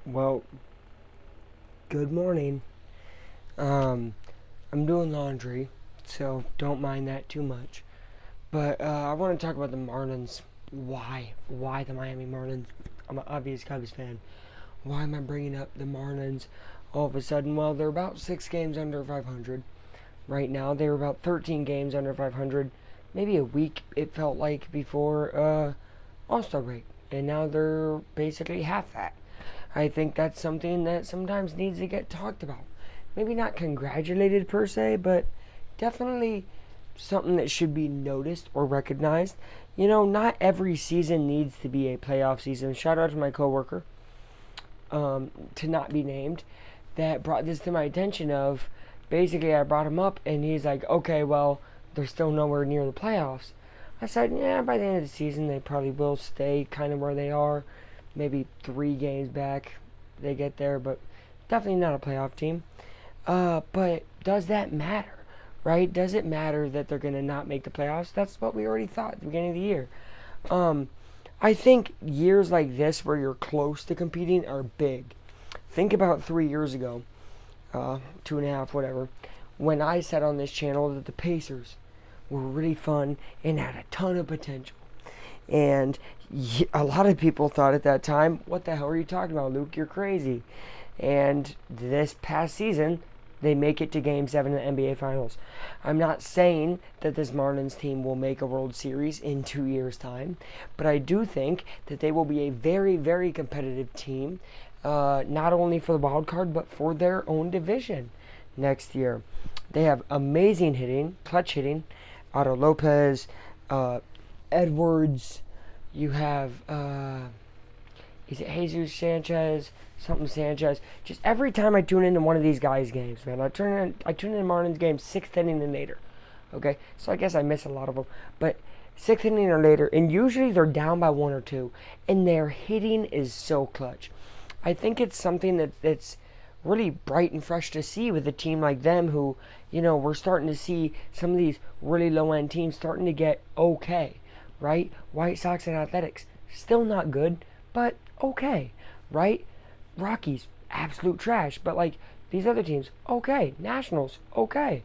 Well, good morning. Um, I'm doing laundry, so don't mind that too much. But I want to talk about the Marlins. Why? Why the Miami Marlins? I'm an obvious Cubs fan. Why am I bringing up the Marlins all of a sudden? Well, they're about 6 games under 500 right now. They were about 13 games under 500, maybe a week it felt like before All-Star break, and now they're basically half that. I think that's something that sometimes needs to get talked about. Maybe not congratulated per se, but definitely something that should be noticed or recognized. Not every season needs to be a playoff season. Shout out to my coworker, to not be named, that brought this to my attention. Of basically, I brought him up, and he's like, "Okay, well, they're still nowhere near the playoffs." I said, "Yeah, by the end of the season, they probably will stay kind of where they are. Maybe 3 games back, they get there, but definitely not a playoff team." But does that matter, right? Does it matter that they're going to not make the playoffs? That's what we already thought at the beginning of the year. Um, I think years like this, where you're close to competing, are big. Think about 3 years ago, 2.5, whatever, when I said on this channel that the Pacers were really fun and had a ton of potential. And a lot of people thought at that time, "What the hell are you talking about, Luke? You're crazy." And this past season, they make it to Game 7 of the NBA Finals. I'm not saying that this Marlins team will make a World Series in 2 years' time, but I do think that they will be a very, very competitive team, not only for the wild card, but for their own division next year. They have amazing hitting, clutch hitting. Otto Lopez, Edwards. You have is it Jesus Sanchez? Something Sanchez. Just every time I tune into one of these guys' games, man, I tune in Marlins games 6th inning and later. Okay, so I guess I miss a lot of them, but 6th inning or later, and usually they're down by 1 or 2, and their hitting is so clutch. I think it's something that's really bright and fresh to see with a team like them, who, we're starting to see some of these really low end teams starting to get okay, right? White Sox and Athletics, still not good, but okay, right? Rockies, absolute trash, but like these other teams, okay. Nationals, okay.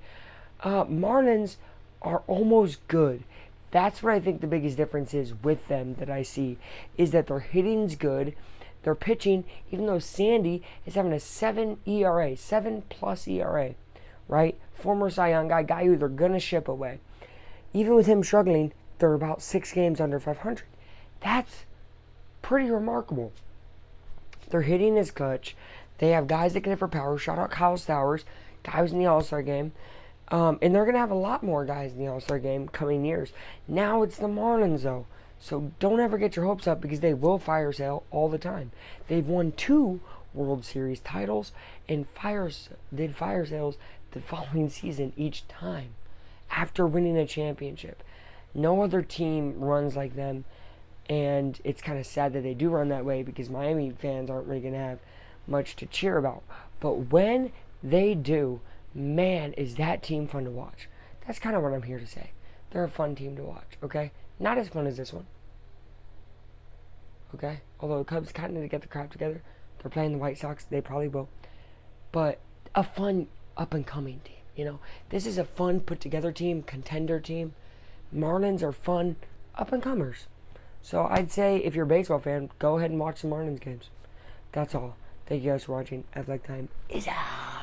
Marlins are almost good. That's what I think the biggest difference is with them that I see, is that their hitting's good. Their pitching, even though Sandy is having a 7 ERA, 7+ ERA, right? Former Cy Young guy who they're going to ship away. Even with him struggling, they're about 6 games under 500. That's pretty remarkable. Their hitting is clutch. They have guys that can hit for power. Shout out Kyle Stowers, guy who's in the All-Star game. And they're going to have a lot more guys in the All-Star game coming years. Now it's the Marlins, though. So don't ever get your hopes up, because they will fire sale all the time. They've won 2 World Series titles and did fire sales the following season each time after winning a championship. No other team runs like them, and it's kind of sad that they do run that way, because Miami fans aren't really going to have much to cheer about. But when they do, man, is that team fun to watch. That's kind of what I'm here to say. They're a fun team to watch, okay? Not as fun as this one, okay? Although the Cubs kind of need to get the crap together. They're playing the White Sox. They probably will. But a fun up-and-coming team, This is a fun, put-together team, contender team. Marlins are fun up-and-comers. So I'd say, if you're a baseball fan, go ahead and watch the Marlins games. That's all. Thank you guys for watching. Athletic Time is out.